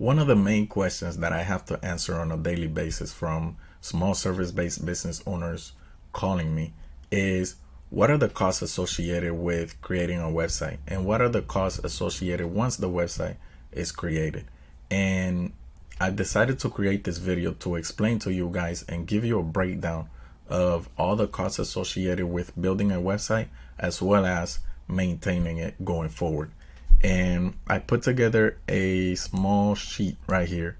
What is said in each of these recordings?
One of the main questions that I have to answer on a daily basis from small service-based business owners calling me is, what are the costs associated with creating a website? And what are the costs associated once the website is created? And I decided to create this video to explain to you guys and give you a breakdown of all the costs associated with building a website as well as maintaining it going forward. And I put together a small sheet right here.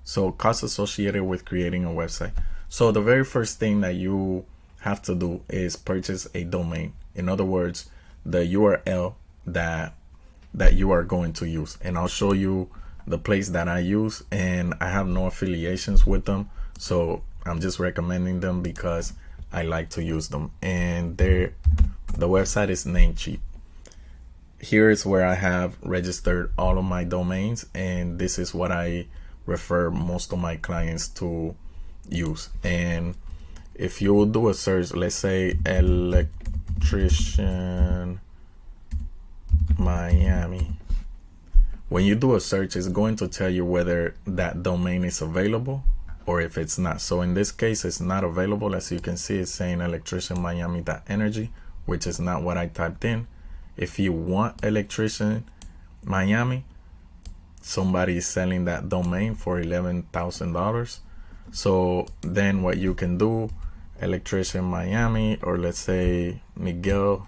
So costs associated with creating a website. So the very first thing that you have to do is purchase a domain. In other words, the URL that you are going to use. And I'll show you the place that I use, and I have no affiliations with them. So I'm just recommending them because I like to use them. And the website is Namecheap. Here is where I have registered all of my domains, and this is what I refer most of my clients to use. And if you do a search, let's say electrician Miami, when you do a search, it's going to tell you whether that domain is available or if it's not. So in this case, it's not available. As you can see, it's saying electricianmiami.energy, which is not what I typed in. If you want electrician Miami, somebody is selling that domain for $11,000. So then what you can do, electrician Miami, or let's say Miguel.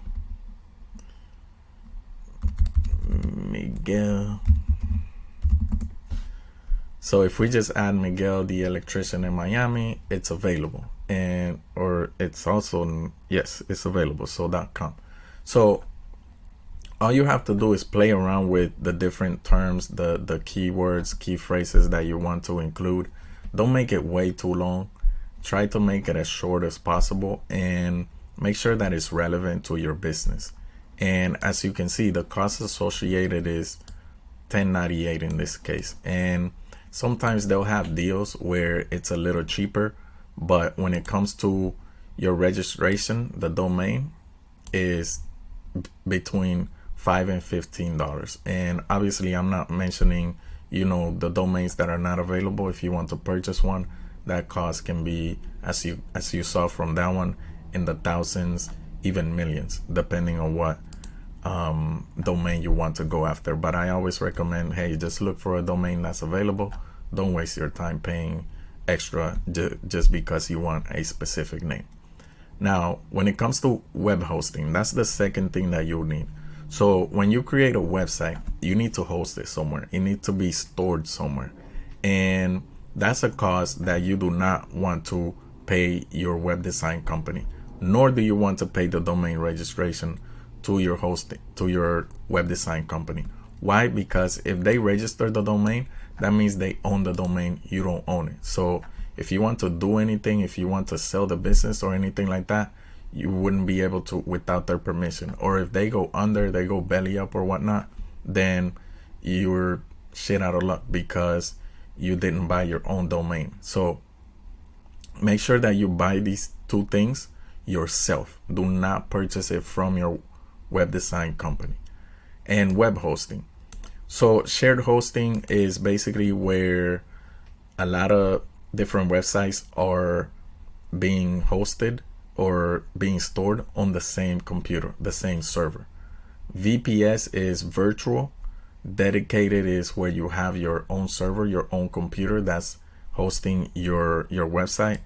So if we just add Miguel the electrician in Miami, it's available. And or it's also, yes, it's available. So .com. So all you have to do is play around with the different terms, the keywords, key phrases that you want to include. Don't make it way too long. Try to make it as short as possible and make sure that it's relevant to your business. And as you can see, the cost associated is $10.98 in this case. And sometimes they'll have deals where it's a little cheaper, but when it comes to your registration, the domain is between $5 and $15. And obviously I'm not mentioning, the domains that are not available. If you want to purchase one, that cost can be, as you saw from that one, in the thousands, even millions, depending on what domain you want to go after. But I always recommend, hey, just look for a domain that's available. Don't waste your time paying extra just because you want a specific name. Now, when it comes to web hosting, that's the second thing that you'll need. So when you create a website, you need to host it somewhere. It needs to be stored somewhere. And that's a cost that you do not want to pay your web design company, nor do you want to pay the domain registration to your hosting, to your web design company. Why? Because if they register the domain, that means they own the domain. You don't own it. So if you want to do anything, if you want to sell the business or anything like that, you wouldn't be able to without their permission. Or if they go under, they go belly up or whatnot, then you're shit out of luck because you didn't buy your own domain. So make sure that you buy these two things yourself. Do not purchase it from your web design company. And web hosting. So shared hosting is basically where a lot of different websites are being hosted or being stored on the same computer, the same server. VPS is virtual. Dedicated is where you have your own server, your own computer that's hosting your website.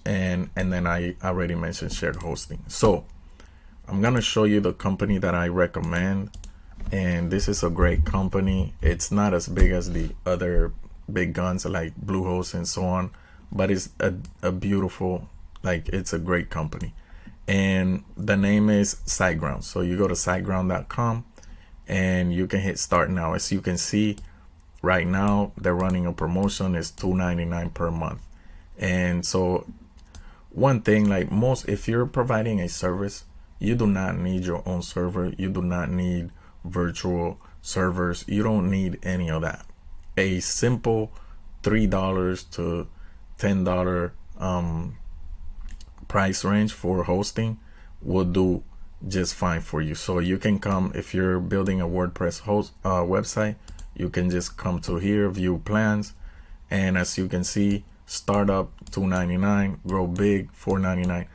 And then I already mentioned shared hosting. So I'm gonna show you the company that I recommend, and this is a great company. It's not as big as the other big guns like Bluehost and so on, but it's a beautiful, it's a great company. And the name is SiteGround. So you go to siteground.com and you can hit start now. As you can see right now, they're running a promotion. Is $2.99 per month. And so one thing, if you're providing a service, you do not need your own server. You do not need virtual servers. You don't need any of that. A simple $3 to $10 price range for hosting will do just fine for you. So you can come, if you're building a WordPress website, you can just come to here, view plans, and as you can see, startup $2.99, grow big $4.99.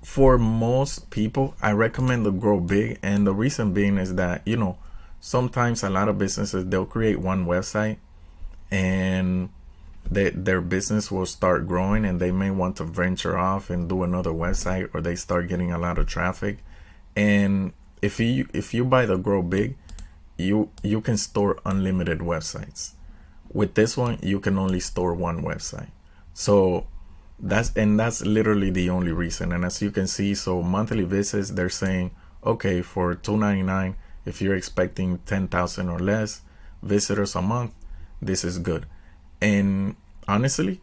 For most people, I recommend the grow big, and the reason being is that, you know, sometimes a lot of businesses, they'll create one website and their business will start growing, and they may want to venture off and do another website, or they start getting a lot of traffic. And if you buy the grow big, you can store unlimited websites. With this one, you can only store one website. So that's literally the only reason. And as you can see, so monthly visits, they're saying, okay, for $2.99, if you're expecting 10,000 or less visitors a month, this is good. And honestly,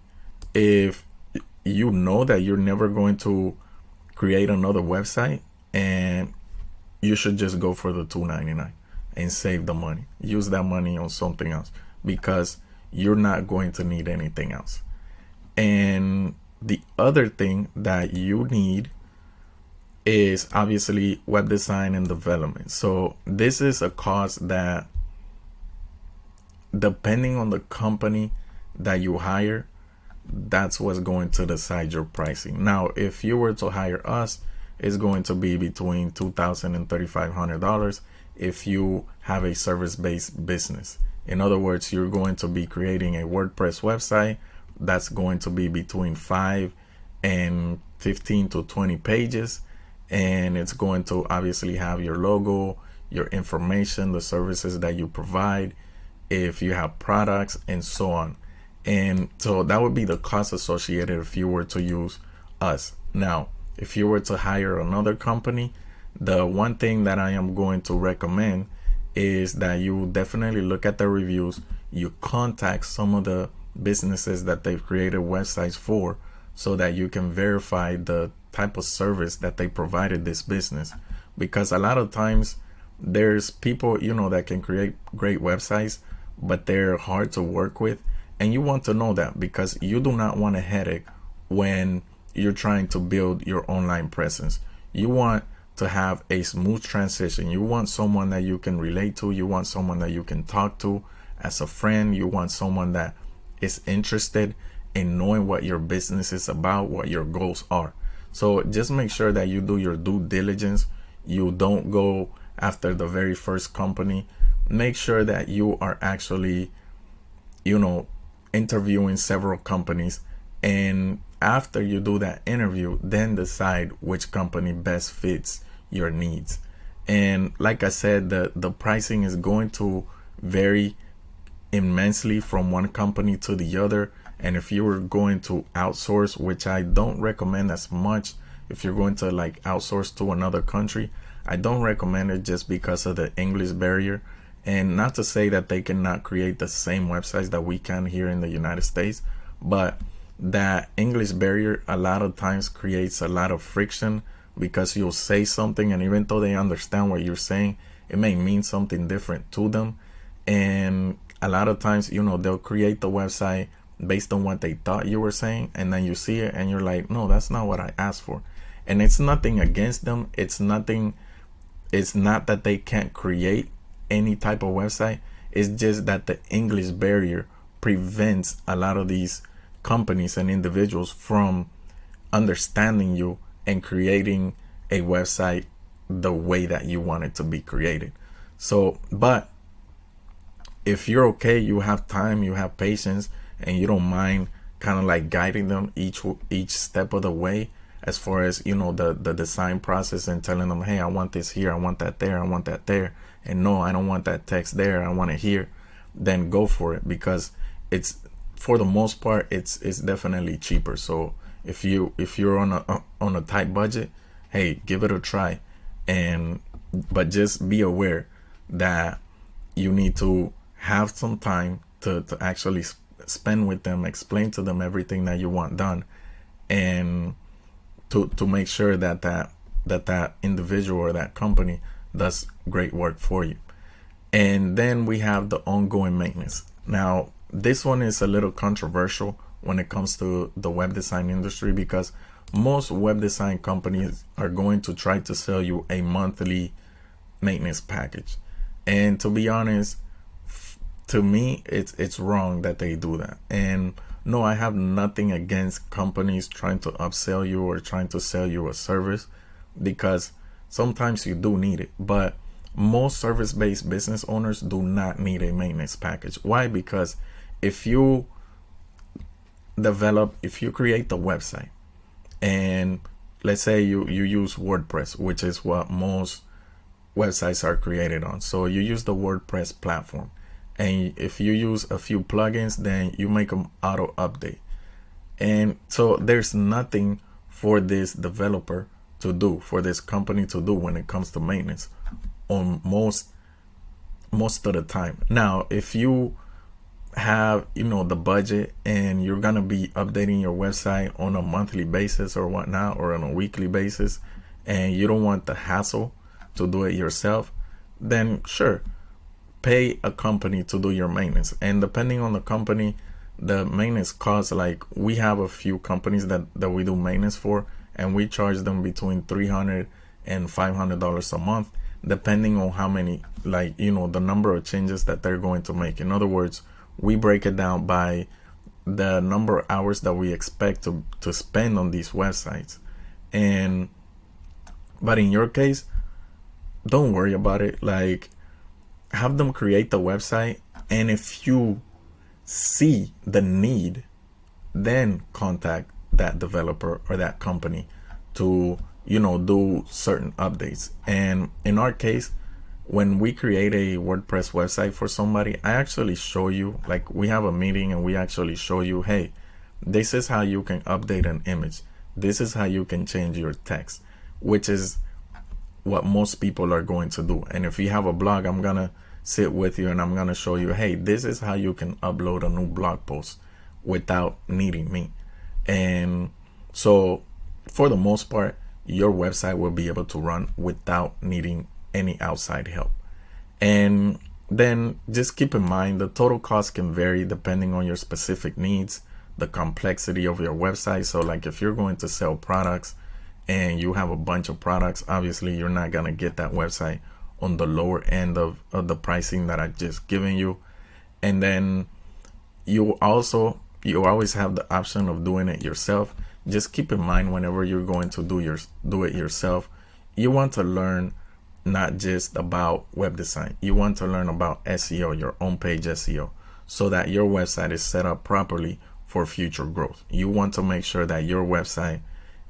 if you know that you're never going to create another website, and you should just go for the $2.99 and save the money. Use that money on something else, because you're not going to need anything else. And the other thing that you need is obviously web design and development. So this is a cost that, depending on the company that you hire, that's what's going to decide your pricing. Now, if you were to hire us, it's going to be between $2,000 and $3,500 if you have a service-based business. In other words, you're going to be creating a WordPress website that's going to be between 5 and 15 to 20 pages, and it's going to obviously have your logo, your information, the services that you provide, if you have products, and so on. And so that would be the cost associated if you were to use us. Now, if you were to hire another company, the one thing that I am going to recommend is that you definitely look at the reviews. You contact some of the businesses that they've created websites for, so that you can verify the type of service that they provided this business. Because a lot of times there's people, you know, that can create great websites, but they're hard to work with. And you want to know that, because you do not want a headache when you're trying to build your online presence. You want to have a smooth transition. You want someone that you can relate to. You want someone that you can talk to as a friend. You want someone that is interested in knowing what your business is about, what your goals are. So just make sure that you do your due diligence. You don't go after the very first company. Make sure that you are actually, you know, interviewing several companies, and after you do that interview, then decide which company best fits your needs. And like I said, the pricing is going to vary immensely from one company to the other. And if you were going to outsource, which I don't recommend as much, if you're going to like outsource to another country, I don't recommend it, just because of the English barrier. And not to say that they cannot create the same websites that we can here in the United States, but that English barrier a lot of times creates a lot of friction, because you'll say something, and even though they understand what you're saying, it may mean something different to them. And a lot of times, you know, they'll create the website based on what they thought you were saying, and then you see it and you're like, no, that's not what I asked for. And it's nothing against them. It's not that they can't create any type of website. It's just that the English barrier prevents a lot of these companies and individuals from understanding you and creating a website the way that you want it to be created. So, but if you're okay, you have time, you have patience, and you don't mind kind of like guiding them each step of the way, as far as, you know, the design process, and telling them, hey, I want this here, I want that there, I want that there, and no, I don't want that text there, I want it here, then go for it, because it's, for the most part, it's definitely cheaper. So if you're on a tight budget, hey, give it a try. But just be aware that you need to have some time to actually spend with them, explain to them everything that you want done, and to make sure that individual or that company does great work for you. And then we have the ongoing maintenance. Now, this one is a little controversial when it comes to the web design industry, because most web design companies are going to try to sell you a monthly maintenance package. And to be honest, to me, it's wrong that they do that. And no, I have nothing against companies trying to upsell you or trying to sell you a service, because sometimes you do need it. But most service-based business owners do not need a maintenance package. Why? Because if you create the website, and let's say you use WordPress, which is what most websites are created on. So you use the WordPress platform, and if you use a few plugins, then you make them auto update. And so there's nothing for this developer to do, for this company to do when it comes to maintenance on most of the time. Now, if you have, the budget, and you're gonna be updating your website on a monthly basis or whatnot, or on a weekly basis, and you don't want the hassle to do it yourself, then sure, pay a company to do your maintenance. And depending on the company, the maintenance costs, like we have a few companies that we do maintenance for, and we charge them between $300 and $500 a month, depending on how many, the number of changes that they're going to make. In other words, we break it down by the number of hours that we expect to spend on these websites. But in your case, don't worry about it. Like, have them create the website, and if you see the need, then contact that developer or that company to, do certain updates. And in our case, when we create a WordPress website for somebody, I actually show you, like, we have a meeting and we actually show you, hey, this is how you can update an image. This is how you can change your text, which is what most people are going to do. And if you have a blog, I'm going to sit with you and I'm going to show you, hey, this is how you can upload a new blog post without needing me. And so for the most part, your website will be able to run without needing any outside help. And then just keep in mind, the total cost can vary depending on your specific needs, the complexity of your website. So like if you're going to sell products and you have a bunch of products, obviously you're not going to get that website on the lower end of the pricing that I just given you. And then you always have the option of doing it yourself. Just keep in mind, whenever you're going to do it yourself, you want to learn not just about web design. You want to learn about SEO, your own page SEO, so that your website is set up properly for future growth. You want to make sure that your website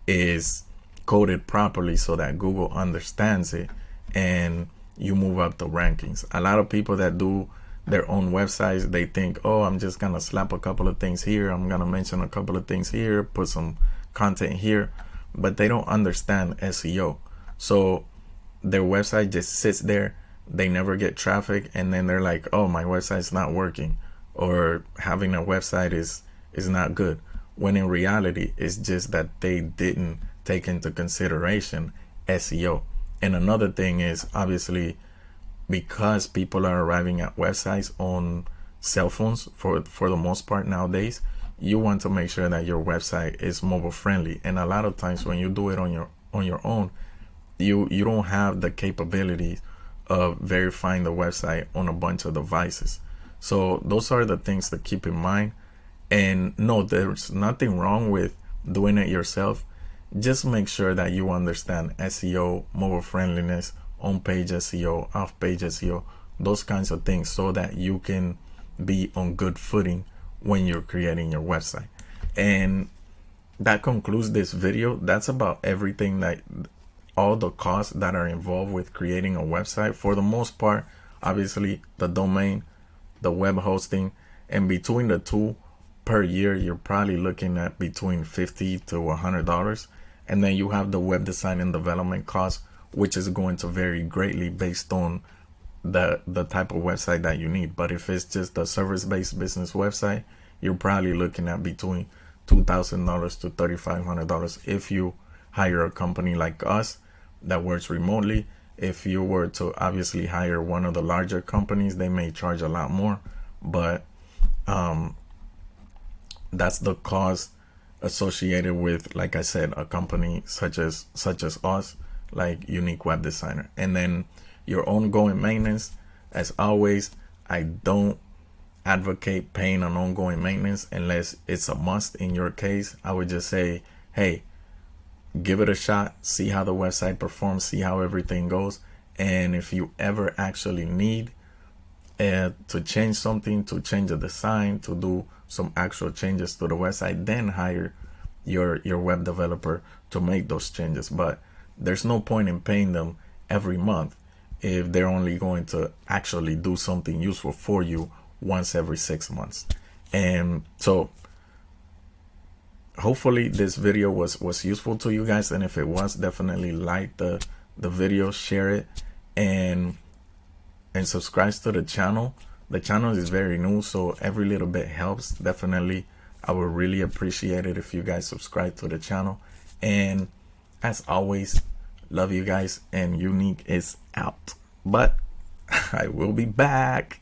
is coded properly so that Google understands it and you move up the rankings. A lot of people that do their own websites, they think, oh, I'm just gonna slap a couple of things here, I'm gonna mention a couple of things here, put some content here, but they don't understand SEO. So their website just sits there, they never get traffic, and then they're like, oh, my website's not working, or having a website is not good, when in reality it's just that they didn't take into consideration SEO. And another thing is, obviously, because people are arriving at websites on cell phones for the most part nowadays, you want to make sure that your website is mobile friendly. And a lot of times when you do it on your own, you don't have the capabilities of verifying the website on a bunch of devices. So those are the things to keep in mind. And no, there's nothing wrong with doing it yourself. Just make sure that you understand SEO, mobile friendliness, on-page SEO, off-page SEO, those kinds of things, so that you can be on good footing when you're creating your website. And that concludes this video. That's about everything, that all the costs that are involved with creating a website. For the most part, obviously, the domain, the web hosting, and between the two per year, you're probably looking at between $50 to $100. And then you have the web design and development costs, which is going to vary greatly based on the type of website that you need. But if it's just a service-based business website, you're probably looking at between $2,000 to $3,500 if you hire a company like us that works remotely. If you were to obviously hire one of the larger companies, they may charge a lot more, but that's the cost associated with, like I said, a company such as us, like Unique Web Designer. And then your ongoing maintenance, as always, I don't advocate paying an ongoing maintenance unless it's a must in your case. I would just say, hey, give it a shot, see how the website performs, see how everything goes. And if you ever actually need to change something, to change the design, to do some actual changes to the website, then hire your web developer to make those changes. But there's no point in paying them every month if they're only going to actually do something useful for you once every 6 months. And so hopefully this video was useful to you guys, and if it was, definitely like the video, share it, and subscribe to the channel. The channel is very new, so every little bit helps. Definitely, I would really appreciate it if you guys subscribe to the channel. And as always, love you guys, and Unique is out, but I will be back.